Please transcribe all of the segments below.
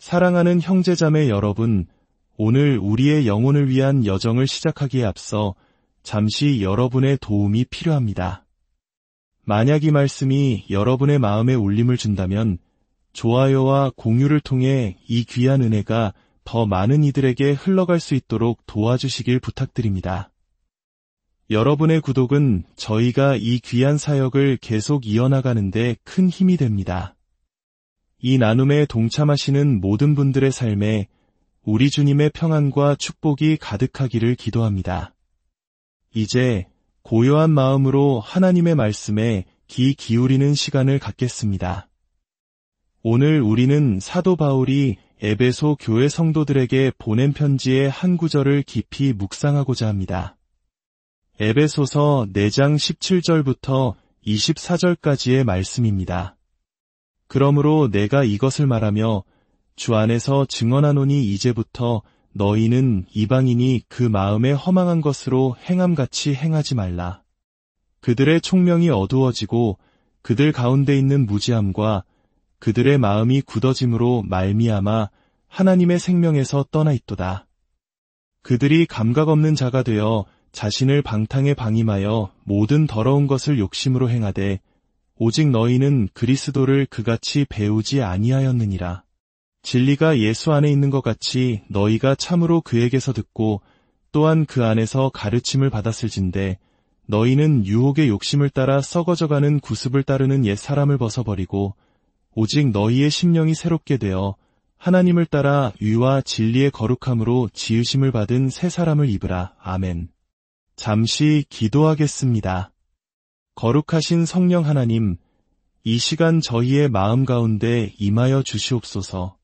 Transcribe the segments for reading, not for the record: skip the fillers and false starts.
사랑하는 형제자매 여러분, 오늘 우리의 영혼을 위한 여정을 시작하기에 앞서 잠시 여러분의 도움이 필요합니다. 만약 이 말씀이 여러분의 마음에 울림을 준다면 좋아요와 공유를 통해 이 귀한 은혜가 더 많은 이들에게 흘러갈 수 있도록 도와주시길 부탁드립니다. 여러분의 구독은 저희가 이 귀한 사역을 계속 이어나가는 데 큰 힘이 됩니다. 이 나눔에 동참하시는 모든 분들의 삶에 우리 주님의 평안과 축복이 가득하기를 기도합니다. 이제 고요한 마음으로 하나님의 말씀에 귀 기울이는 시간을 갖겠습니다. 오늘 우리는 사도 바울이 에베소 교회 성도들에게 보낸 편지의 한 구절을 깊이 묵상하고자 합니다. 에베소서 4장 17절부터 24절까지의 말씀입니다. 그러므로 내가 이것을 말하며 주 안에서 증언하노니 이제부터 너희는 이방인이 그 마음에 허망한 것으로 행함같이 행하지 말라. 그들의 총명이 어두워지고 그들 가운데 있는 무지함과 그들의 마음이 굳어짐으로 말미암아 하나님의 생명에서 떠나 있도다. 그들이 감각 없는 자가 되어 자신을 방탕에 방임하여 모든 더러운 것을 욕심으로 행하되 오직 너희는 그리스도를 그같이 배우지 아니하였느니라. 진리가 예수 안에 있는 것 같이 너희가 참으로 그에게서 듣고 또한 그 안에서 가르침을 받았을진대 너희는 유혹의 욕심을 따라 썩어져가는 구습을 따르는 옛 사람을 벗어버리고 오직 너희의 심령이 새롭게 되어 하나님을 따라 의와 진리의 거룩함으로 지으심을 받은 새 사람을 입으라. 아멘. 잠시 기도하겠습니다. 거룩하신 성령 하나님, 이 시간 저희의 마음 가운데 임하여 주시옵소서.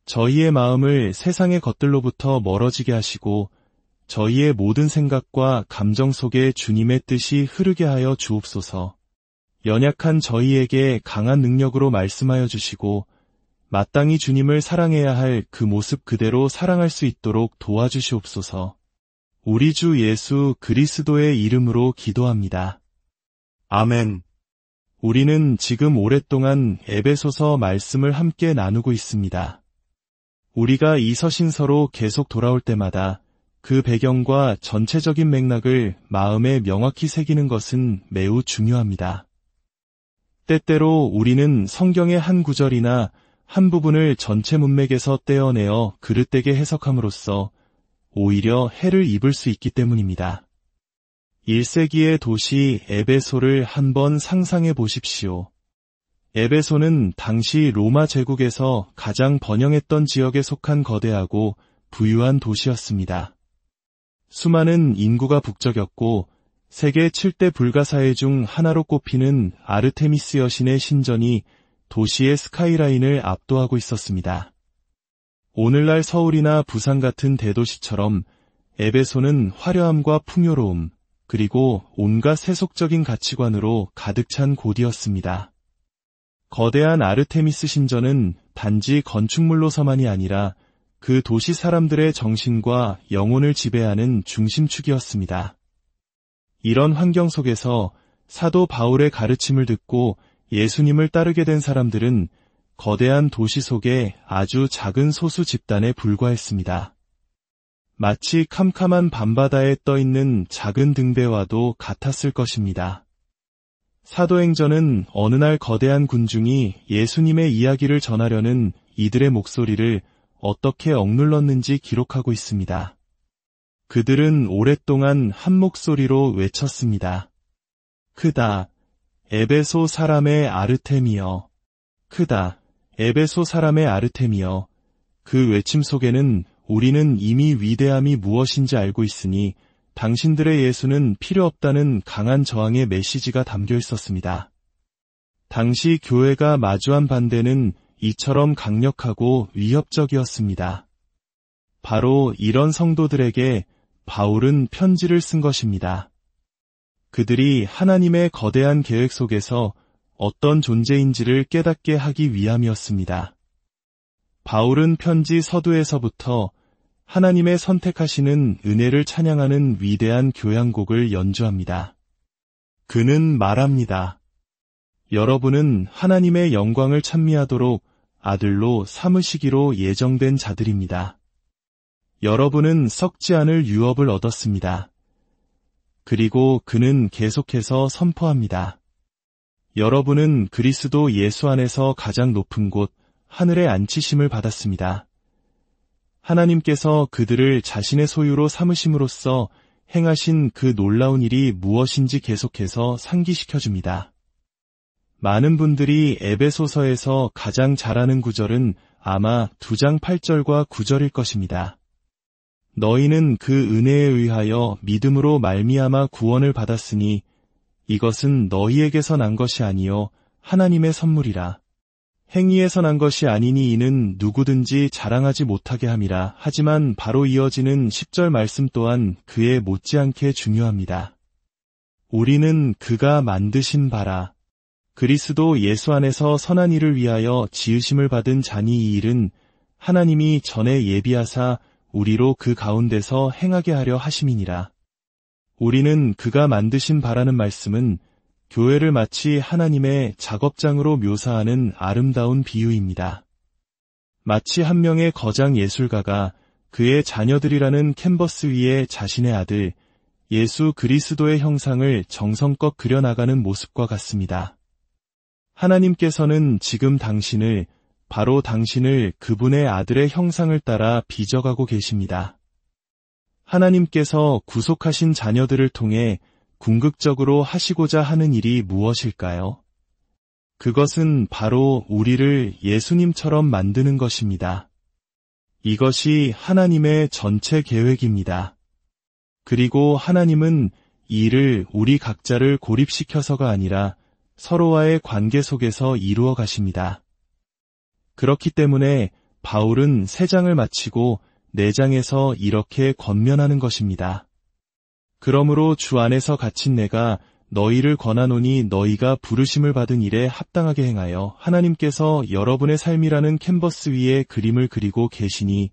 저희의 마음을 세상의 것들로부터 멀어지게 하시고 저희의 모든 생각과 감정 속에 주님의 뜻이 흐르게 하여 주옵소서. 연약한 저희에게 강한 능력으로 말씀하여 주시고 마땅히 주님을 사랑해야 할 그 모습 그대로 사랑할 수 있도록 도와주시옵소서. 우리 주 예수 그리스도의 이름으로 기도합니다. 아멘. 우리는 지금 오랫동안 에베소서 말씀을 함께 나누고 있습니다. 우리가 이 서신서로 계속 돌아올 때마다 그 배경과 전체적인 맥락을 마음에 명확히 새기는 것은 매우 중요합니다. 때때로 우리는 성경의 한 구절이나 한 부분을 전체 문맥에서 떼어내어 그릇되게 해석함으로써 오히려 해를 입을 수 있기 때문입니다. 1세기의 도시 에베소를 한번 상상해 보십시오. 에베소는 당시 로마 제국에서 가장 번영했던 지역에 속한 거대하고 부유한 도시였습니다. 수많은 인구가 북적였고 세계 7대 불가사의 중 하나로 꼽히는 아르테미스 여신의 신전이 도시의 스카이라인을 압도하고 있었습니다. 오늘날 서울이나 부산 같은 대도시처럼 에베소는 화려함과 풍요로움, 그리고 온갖 세속적인 가치관으로 가득 찬 곳이었습니다. 거대한 아르테미스 신전은 단지 건축물로서만이 아니라 그 도시 사람들의 정신과 영혼을 지배하는 중심축이었습니다. 이런 환경 속에서 사도 바울의 가르침을 듣고 예수님을 따르게 된 사람들은 거대한 도시 속에 아주 작은 소수 집단에 불과했습니다. 마치 캄캄한 밤바다에 떠있는 작은 등대와도 같았을 것입니다. 사도행전은 어느 날 거대한 군중이 예수님의 이야기를 전하려는 이들의 목소리를 어떻게 억눌렀는지 기록하고 있습니다. 그들은 오랫동안 한 목소리로 외쳤습니다. 크다, 에베소 사람의 아르테미여. 크다, 에베소 사람의 아르테미여. 그 외침 속에는 우리는 이미 위대함이 무엇인지 알고 있으니 당신들의 예수는 필요 없다는 강한 저항의 메시지가 담겨 있었습니다. 당시 교회가 마주한 반대는 이처럼 강력하고 위협적이었습니다. 바로 이런 성도들에게 바울은 편지를 쓴 것입니다. 그들이 하나님의 거대한 계획 속에서 어떤 존재인지를 깨닫게 하기 위함이었습니다. 바울은 편지 서두에서부터 하나님의 선택하시는 은혜를 찬양하는 위대한 교향곡을 연주합니다. 그는 말합니다. 여러분은 하나님의 영광을 찬미하도록 아들로 삼으시기로 예정된 자들입니다. 여러분은 썩지 않을 유업을 얻었습니다. 그리고 그는 계속해서 선포합니다. 여러분은 그리스도 예수 안에서 가장 높은 곳, 하늘에 앉히심을 받았습니다. 하나님께서 그들을 자신의 소유로 삼으심으로써 행하신 그 놀라운 일이 무엇인지 계속해서 상기시켜줍니다. 많은 분들이 에베소서에서 가장 잘 아는 구절은 아마 2장 8절과 9절일 것입니다. 너희는 그 은혜에 의하여 믿음으로 말미암아 구원을 받았으니 이것은 너희에게서 난 것이 아니요 하나님의 선물이라. 행위에서 난 것이 아니니 이는 누구든지 자랑하지 못하게 함이라. 하지만 바로 이어지는 10절 말씀 또한 그에 못지않게 중요합니다. 우리는 그가 만드신 바라. 그리스도 예수 안에서 선한 일을 위하여 지으심을 받은 자니 이 일은 하나님이 전에 예비하사 우리로 그 가운데서 행하게 하려 하심이니라. 우리는 그가 만드신 바라는 말씀은 교회를 마치 하나님의 작업장으로 묘사하는 아름다운 비유입니다. 마치 한 명의 거장 예술가가 그의 자녀들이라는 캔버스 위에 자신의 아들 예수 그리스도의 형상을 정성껏 그려나가는 모습과 같습니다. 하나님께서는 지금 바로 당신을 그분의 아들의 형상을 따라 빚어가고 계십니다. 하나님께서 구속하신 자녀들을 통해 궁극적으로 하시고자 하는 일이 무엇일까요? 그것은 바로 우리를 예수님처럼 만드는 것입니다. 이것이 하나님의 전체 계획입니다. 그리고 하나님은 이 일을 우리 각자를 고립시켜서가 아니라 서로와의 관계 속에서 이루어 가십니다. 그렇기 때문에 바울은 3장을 마치고 4장에서 이렇게 권면하는 것입니다. 그러므로 주 안에서 갇힌 내가 너희를 권하노니 너희가 부르심을 받은 일에 합당하게 행하여 하나님께서 여러분의 삶이라는 캔버스 위에 그림을 그리고 계시니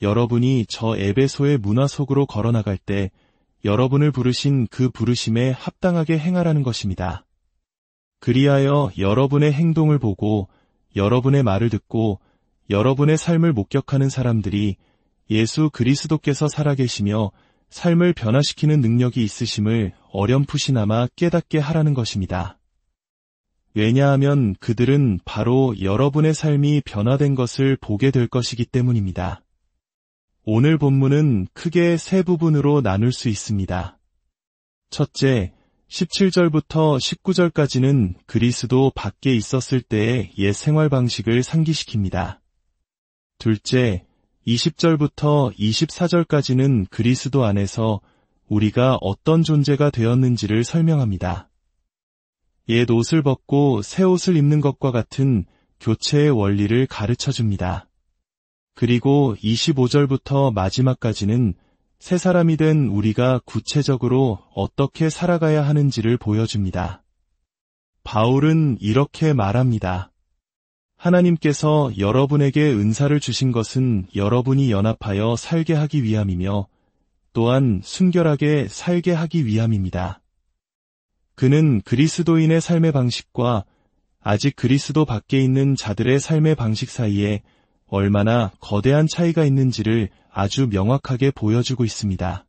여러분이 저 에베소의 문화 속으로 걸어나갈 때 여러분을 부르신 그 부르심에 합당하게 행하라는 것입니다. 그리하여 여러분의 행동을 보고 여러분의 말을 듣고 여러분의 삶을 목격하는 사람들이 예수 그리스도께서 살아계시며 삶을 변화시키는 능력이 있으심을 어렴풋이나마 깨닫게 하라는 것입니다. 왜냐하면 그들은 바로 여러분의 삶이 변화된 것을 보게 될 것이기 때문입니다. 오늘 본문은 크게 3부분으로 나눌 수 있습니다. 첫째, 17절부터 19절까지는 그리스도 밖에 있었을 때의 옛 생활 방식을 상기시킵니다. 둘째, 20절부터 24절까지는 그리스도 안에서 우리가 어떤 존재가 되었는지를 설명합니다. 옛 옷을 벗고 새 옷을 입는 것과 같은 교체의 원리를 가르쳐줍니다. 그리고 25절부터 마지막까지는 새 사람이 된 우리가 구체적으로 어떻게 살아가야 하는지를 보여줍니다. 바울은 이렇게 말합니다. 하나님께서 여러분에게 은사를 주신 것은 여러분이 연합하여 살게 하기 위함이며 또한 순결하게 살게 하기 위함입니다. 그는 그리스도인의 삶의 방식과 아직 그리스도 밖에 있는 자들의 삶의 방식 사이에 얼마나 거대한 차이가 있는지를 아주 명확하게 보여주고 있습니다.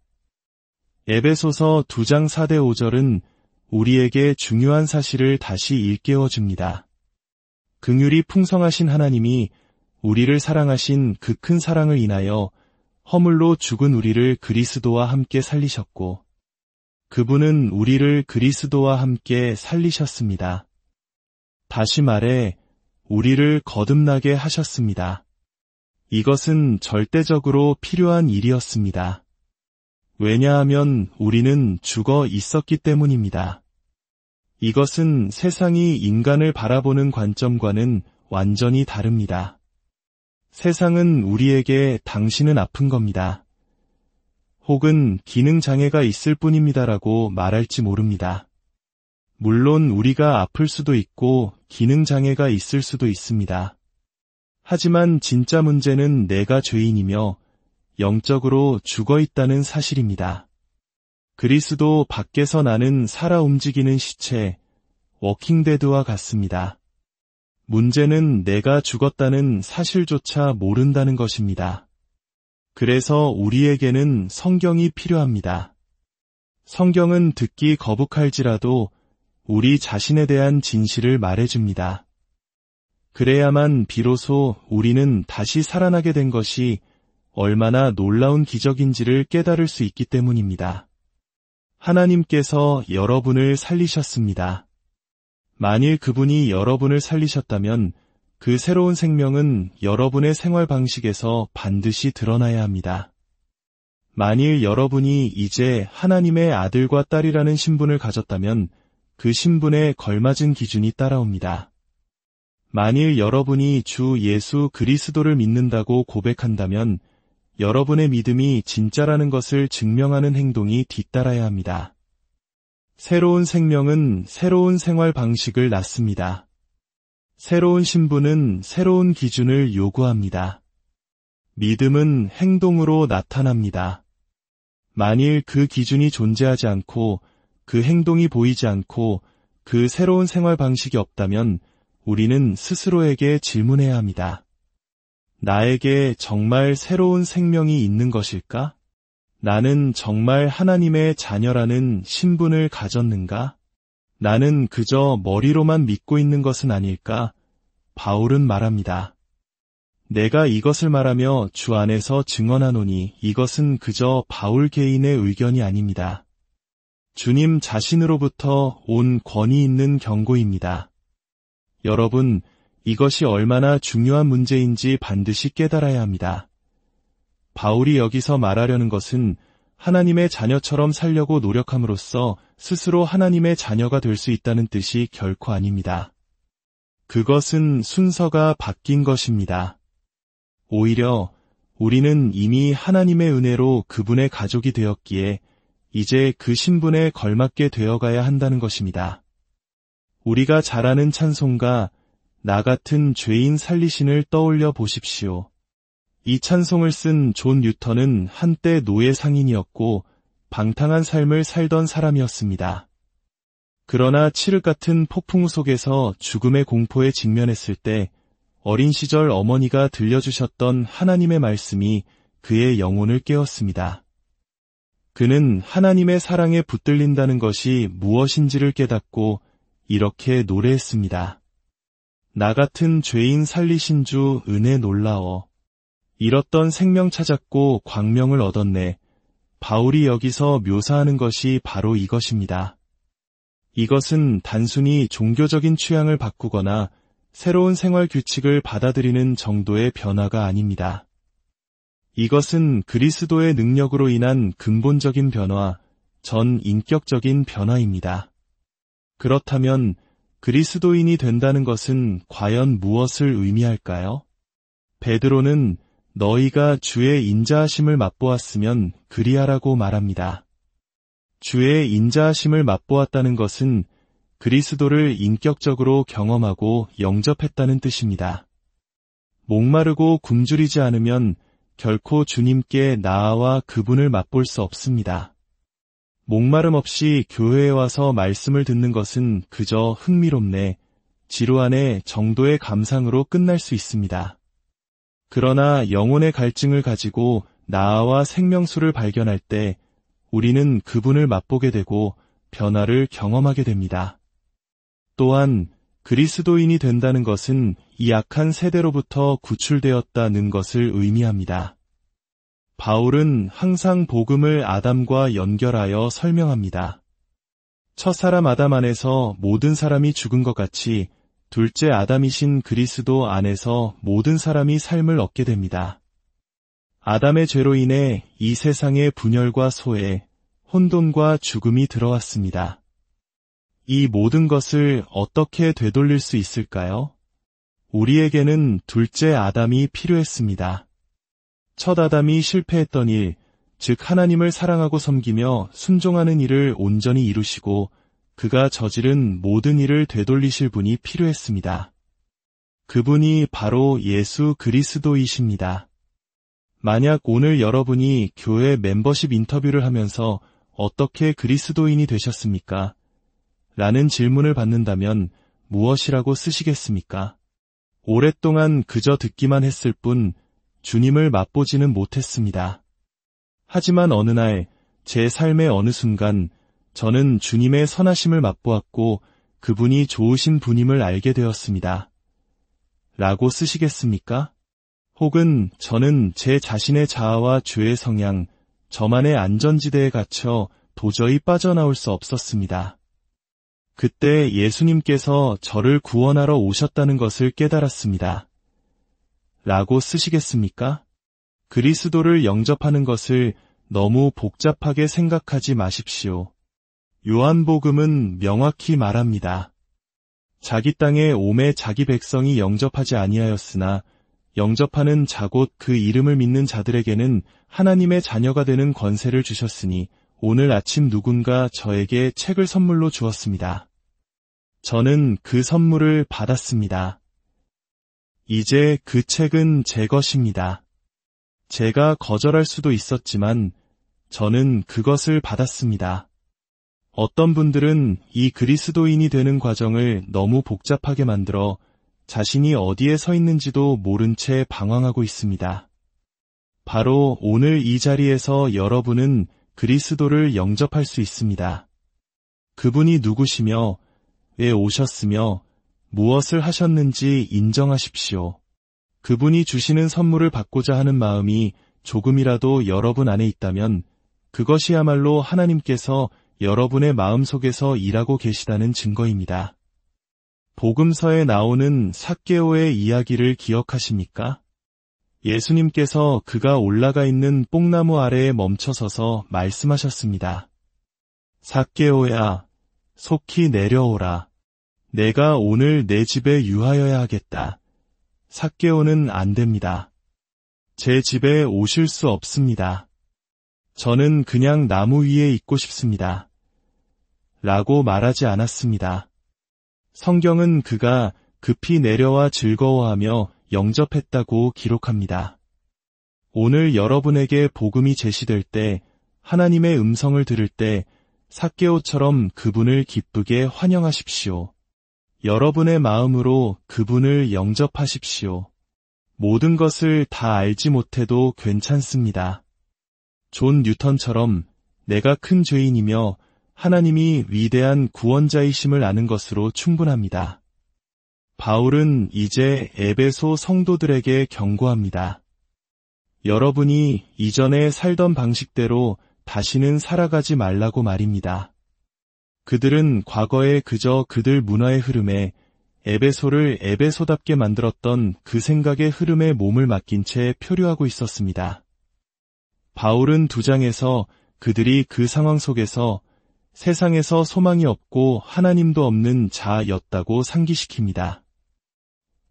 에베소서 2장 4대 5절은 우리에게 중요한 사실을 다시 일깨워줍니다. 긍휼이 풍성하신 하나님이 우리를 사랑하신 그 큰 사랑을 인하여 허물로 죽은 우리를 그리스도와 함께 살리셨고 그분은 우리를 그리스도와 함께 살리셨습니다. 다시 말해 우리를 거듭나게 하셨습니다. 이것은 절대적으로 필요한 일이었습니다. 왜냐하면 우리는 죽어 있었기 때문입니다. 이것은 세상이 인간을 바라보는 관점과는 완전히 다릅니다. 세상은 우리에게 당신은 아픈 겁니다. 혹은 기능장애가 있을 뿐입니다라고 말할지 모릅니다. 물론 우리가 아플 수도 있고 기능장애가 있을 수도 있습니다. 하지만 진짜 문제는 내가 죄인이며 영적으로 죽어 있다는 사실입니다. 그리스도 밖에서 나는 살아 움직이는 시체, 워킹데드와 같습니다. 문제는 내가 죽었다는 사실조차 모른다는 것입니다. 그래서 우리에게는 성경이 필요합니다. 성경은 듣기 거북할지라도 우리 자신에 대한 진실을 말해줍니다. 그래야만 비로소 우리는 다시 살아나게 된 것이 얼마나 놀라운 기적인지를 깨달을 수 있기 때문입니다. 하나님께서 여러분을 살리셨습니다. 만일 그분이 여러분을 살리셨다면 그 새로운 생명은 여러분의 생활 방식에서 반드시 드러나야 합니다. 만일 여러분이 이제 하나님의 아들과 딸이라는 신분을 가졌다면 그 신분에 걸맞은 기준이 따라옵니다. 만일 여러분이 주 예수 그리스도를 믿는다고 고백한다면 여러분의 믿음이 진짜라는 것을 증명하는 행동이 뒤따라야 합니다. 새로운 생명은 새로운 생활 방식을 낳습니다. 새로운 신분은 새로운 기준을 요구합니다. 믿음은 행동으로 나타납니다. 만일 그 기준이 존재하지 않고 그 행동이 보이지 않고 그 새로운 생활 방식이 없다면 우리는 스스로에게 질문해야 합니다. 나에게 정말 새로운 생명이 있는 것일까? 나는 정말 하나님의 자녀라는 신분을 가졌는가? 나는 그저 머리로만 믿고 있는 것은 아닐까? 바울은 말합니다. 내가 이것을 말하며 주 안에서 증언하노니 이것은 그저 바울 개인의 의견이 아닙니다. 주님 자신으로부터 온 권위 있는 경고입니다. 여러분, 이것이 얼마나 중요한 문제인지 반드시 깨달아야 합니다. 바울이 여기서 말하려는 것은 하나님의 자녀처럼 살려고 노력함으로써 스스로 하나님의 자녀가 될 수 있다는 뜻이 결코 아닙니다. 그것은 순서가 바뀐 것입니다. 오히려 우리는 이미 하나님의 은혜로 그분의 가족이 되었기에 이제 그 신분에 걸맞게 되어가야 한다는 것입니다. 우리가 잘 아는 찬송가 나 같은 죄인 살리신을 떠올려 보십시오. 이 찬송을 쓴 존 뉴턴은 한때 노예 상인이었고 방탕한 삶을 살던 사람이었습니다. 그러나 칠흑 같은 폭풍 속에서 죽음의 공포에 직면했을 때 어린 시절 어머니가 들려주셨던 하나님의 말씀이 그의 영혼을 깨웠습니다. 그는 하나님의 사랑에 붙들린다는 것이 무엇인지를 깨닫고 이렇게 노래했습니다. 나 같은 죄인 살리신 주 은혜 놀라워. 잃었던 생명 찾았고 광명을 얻었네. 바울이 여기서 묘사하는 것이 바로 이것입니다. 이것은 단순히 종교적인 취향을 바꾸거나 새로운 생활 규칙을 받아들이는 정도의 변화가 아닙니다. 이것은 그리스도의 능력으로 인한 근본적인 변화, 전 인격적인 변화입니다. 그렇다면 그리스도인이 된다는 것은 과연 무엇을 의미할까요? 베드로는 너희가 주의 인자하심을 맛보았으면 그리하라고 말합니다. 주의 인자하심을 맛보았다는 것은 그리스도를 인격적으로 경험하고 영접했다는 뜻입니다. 목마르고 굶주리지 않으면 결코 주님께 나아와 그분을 맛볼 수 없습니다. 목마름 없이 교회에 와서 말씀을 듣는 것은 그저 흥미롭네, 지루하네 정도의 감상으로 끝날 수 있습니다. 그러나 영혼의 갈증을 가지고 나아와 생명수를 발견할 때 우리는 그분을 맛보게 되고 변화를 경험하게 됩니다. 또한 그리스도인이 된다는 것은 이 악한 세대로부터 구출되었다는 것을 의미합니다. 바울은 항상 복음을 아담과 연결하여 설명합니다. 첫사람 아담 안에서 모든 사람이 죽은 것 같이 둘째 아담이신 그리스도 안에서 모든 사람이 삶을 얻게 됩니다. 아담의 죄로 인해 이 세상에 분열과 소외, 혼돈과 죽음이 들어왔습니다. 이 모든 것을 어떻게 되돌릴 수 있을까요? 우리에게는 둘째 아담이 필요했습니다. 첫 아담이 실패했던 일, 즉 하나님을 사랑하고 섬기며 순종하는 일을 온전히 이루시고 그가 저지른 모든 일을 되돌리실 분이 필요했습니다. 그분이 바로 예수 그리스도이십니다. 만약 오늘 여러분이 교회 멤버십 인터뷰를 하면서 어떻게 그리스도인이 되셨습니까? 라는 질문을 받는다면 무엇이라고 쓰시겠습니까? 오랫동안 그저 듣기만 했을 뿐 주님을 맛보지는 못했습니다. 하지만 어느 날 제 삶의 어느 순간 저는 주님의 선하심을 맛보았고 그분이 좋으신 분임을 알게 되었습니다. 라고 쓰시겠습니까? 혹은 저는 제 자신의 자아와 죄의 성향, 저만의 안전지대에 갇혀 도저히 빠져나올 수 없었습니다. 그때 예수님께서 저를 구원하러 오셨다는 것을 깨달았습니다. 라고 쓰시겠습니까? 그리스도를 영접하는 것을 너무 복잡하게 생각하지 마십시오. 요한복음은 명확히 말합니다. 자기 땅에 오매 자기 백성이 영접하지 아니하였으나 영접하는 자 곧 그 이름을 믿는 자들에게는 하나님의 자녀가 되는 권세를 주셨으니 오늘 아침 누군가 저에게 책을 선물로 주었습니다. 저는 그 선물을 받았습니다. 이제 그 책은 제 것입니다. 제가 거절할 수도 있었지만 저는 그것을 받았습니다. 어떤 분들은 이 그리스도인이 되는 과정을 너무 복잡하게 만들어 자신이 어디에 서 있는지도 모른 채 방황하고 있습니다. 바로 오늘 이 자리에서 여러분은 그리스도를 영접할 수 있습니다. 그분이 누구시며 왜 오셨으며 무엇을 하셨는지 인정하십시오. 그분이 주시는 선물을 받고자 하는 마음이 조금이라도 여러분 안에 있다면 그것이야말로 하나님께서 여러분의 마음속에서 일하고 계시다는 증거입니다. 복음서에 나오는 삭개오의 이야기를 기억하십니까? 예수님께서 그가 올라가 있는 뽕나무 아래에 멈춰서서 말씀하셨습니다. 삭개오야, 속히 내려오라. 내가 오늘 내 집에 유하여야 하겠다. 삭개오는 안 됩니다. 제 집에 오실 수 없습니다. 저는 그냥 나무 위에 있고 싶습니다. 라고 말하지 않았습니다. 성경은 그가 급히 내려와 즐거워하며 영접했다고 기록합니다. 오늘 여러분에게 복음이 제시될 때, 하나님의 음성을 들을 때 삭개오처럼 그분을 기쁘게 환영하십시오. 여러분의 마음으로 그분을 영접하십시오. 모든 것을 다 알지 못해도 괜찮습니다. 존 뉴턴처럼 내가 큰 죄인이며 하나님이 위대한 구원자이심을 아는 것으로 충분합니다. 바울은 이제 에베소 성도들에게 경고합니다. 여러분이 이전에 살던 방식대로 다시는 살아가지 말라고 말입니다. 그들은 과거에 그저 그들 문화의 흐름에 에베소를 에베소답게 만들었던 그 생각의 흐름에 몸을 맡긴 채 표류하고 있었습니다. 바울은 2장에서 그들이 그 상황 속에서 세상에서 소망이 없고 하나님도 없는 자였다고 상기시킵니다.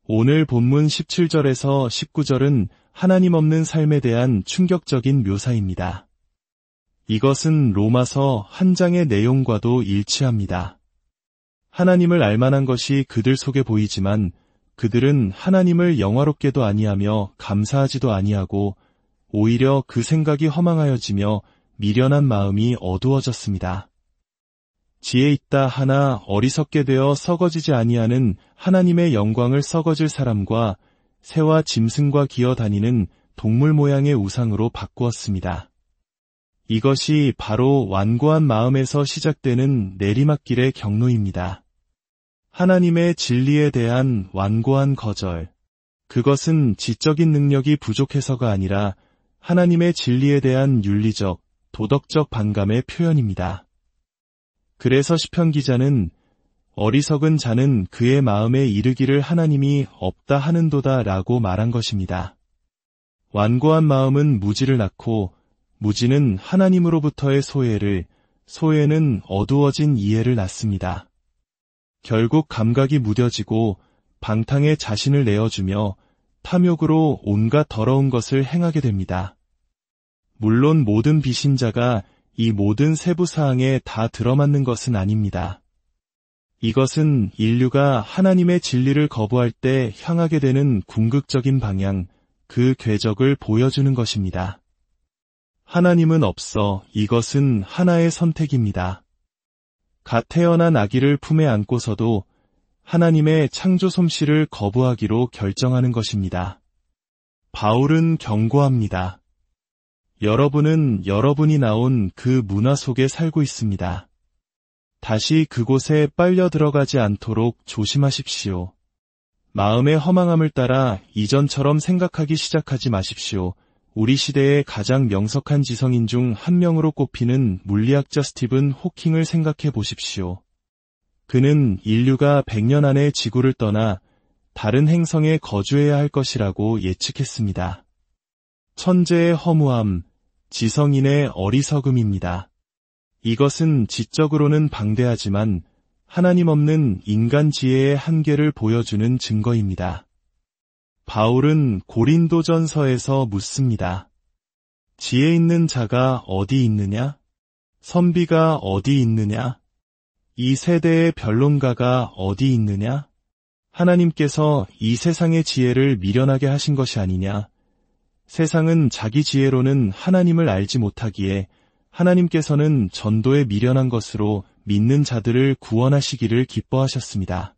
오늘 본문 17절에서 19절은 하나님 없는 삶에 대한 충격적인 묘사입니다. 이것은 로마서 1장의 내용과도 일치합니다. 하나님을 알만한 것이 그들 속에 보이지만 그들은 하나님을 영화롭게도 아니하며 감사하지도 아니하고 오히려 그 생각이 허망하여지며 미련한 마음이 어두워졌습니다. 지혜 있다 하나 어리석게 되어 썩어지지 아니하는 하나님의 영광을 썩어질 사람과 새와 짐승과 기어다니는 동물 모양의 우상으로 바꾸었습니다. 이것이 바로 완고한 마음에서 시작되는 내리막길의 경로입니다. 하나님의 진리에 대한 완고한 거절. 그것은 지적인 능력이 부족해서가 아니라 하나님의 진리에 대한 윤리적, 도덕적 반감의 표현입니다. 그래서 시편 기자는 어리석은 자는 그의 마음에 이르기를 하나님이 없다 하는도다 라고 말한 것입니다. 완고한 마음은 무지를 낳고 무지는 하나님으로부터의 소외를, 소외는 어두워진 이해를 낳습니다. 결국 감각이 무뎌지고 방탕에 자신을 내어주며 탐욕으로 온갖 더러운 것을 행하게 됩니다. 물론 모든 비신자가 이 모든 세부사항에 다 들어맞는 것은 아닙니다. 이것은 인류가 하나님의 진리를 거부할 때 향하게 되는 궁극적인 방향, 그 궤적을 보여주는 것입니다. 하나님은 없어 이것은 하나의 선택입니다. 갓 태어난 아기를 품에 안고서도 하나님의 창조 솜씨를 거부하기로 결정하는 것입니다. 바울은 경고합니다. 여러분은 여러분이 나온 그 문화 속에 살고 있습니다. 다시 그곳에 빨려 들어가지 않도록 조심하십시오. 마음의 허망함을 따라 이전처럼 생각하기 시작하지 마십시오. 우리 시대의 가장 명석한 지성인 중 한 명으로 꼽히는 물리학자 스티븐 호킹을 생각해 보십시오. 그는 인류가 100년 안에 지구를 떠나 다른 행성에 거주해야 할 것이라고 예측했습니다. 천재의 허무함, 지성인의 어리석음입니다. 이것은 지적으로는 방대하지만 하나님 없는 인간 지혜의 한계를 보여주는 증거입니다. 바울은 고린도전서에서 묻습니다. 지혜 있는 자가 어디 있느냐? 선비가 어디 있느냐? 이 세대의 변론가가 어디 있느냐? 하나님께서 이 세상의 지혜를 미련하게 하신 것이 아니냐? 세상은 자기 지혜로는 하나님을 알지 못하기에 하나님께서는 전도에 미련한 것으로 믿는 자들을 구원하시기를 기뻐하셨습니다.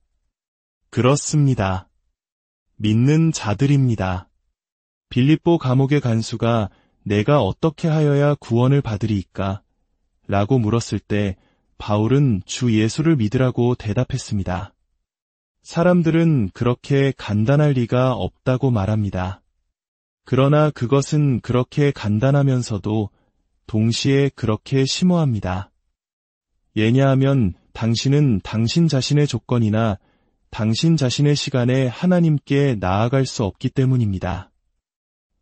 그렇습니다. 믿는 자들입니다. 빌립보 감옥의 간수가 내가 어떻게 하여야 구원을 받으리이까? 라고 물었을 때 바울은 주 예수를 믿으라고 대답했습니다. 사람들은 그렇게 간단할 리가 없다고 말합니다. 그러나 그것은 그렇게 간단하면서도 동시에 그렇게 심오합니다. 왜냐하면 당신은 당신 자신의 조건이나 당신 자신의 시간에 하나님께 나아갈 수 없기 때문입니다.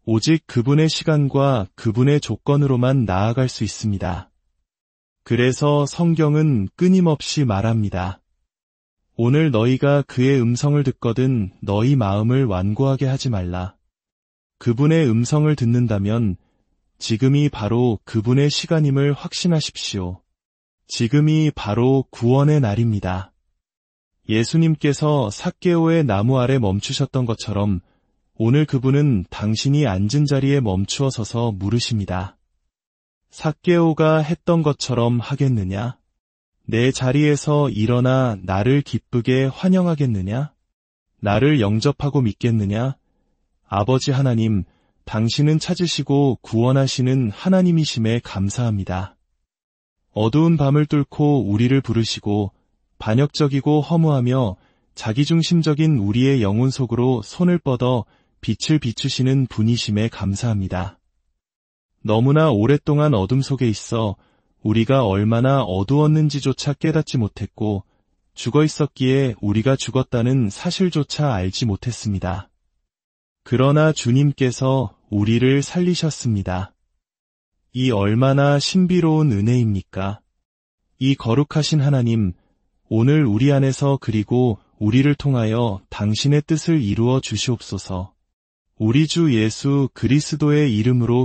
오직 그분의 시간과 그분의 조건으로만 나아갈 수 있습니다. 그래서 성경은 끊임없이 말합니다. 오늘 너희가 그의 음성을 듣거든 너희 마음을 완고하게 하지 말라. 그분의 음성을 듣는다면 지금이 바로 그분의 시간임을 확신하십시오. 지금이 바로 구원의 날입니다. 예수님께서 삭개오의 나무 아래 멈추셨던 것처럼 오늘 그분은 당신이 앉은 자리에 멈추어 서서 물으십니다. 삭개오가 했던 것처럼 하겠느냐? 내 자리에서 일어나 나를 기쁘게 환영하겠느냐? 나를 영접하고 믿겠느냐? 아버지 하나님, 당신은 찾으시고 구원하시는 하나님이심에 감사합니다. 어두운 밤을 뚫고 우리를 부르시고 반역적이고 허무하며 자기중심적인 우리의 영혼 속으로 손을 뻗어 빛을 비추시는 분이심에 감사합니다. 너무나 오랫동안 어둠 속에 있어 우리가 얼마나 어두웠는지조차 깨닫지 못했고 죽어 있었기에 우리가 죽었다는 사실조차 알지 못했습니다. 그러나 주님께서 우리를 살리셨습니다. 이 얼마나 신비로운 은혜입니까? 이 거룩하신 하나님, 오늘 우리 안에서 그리고 우리를 통하여 당신의 뜻을 이루어 주시옵소서. 우리 주 예수 그리스도의 이름으로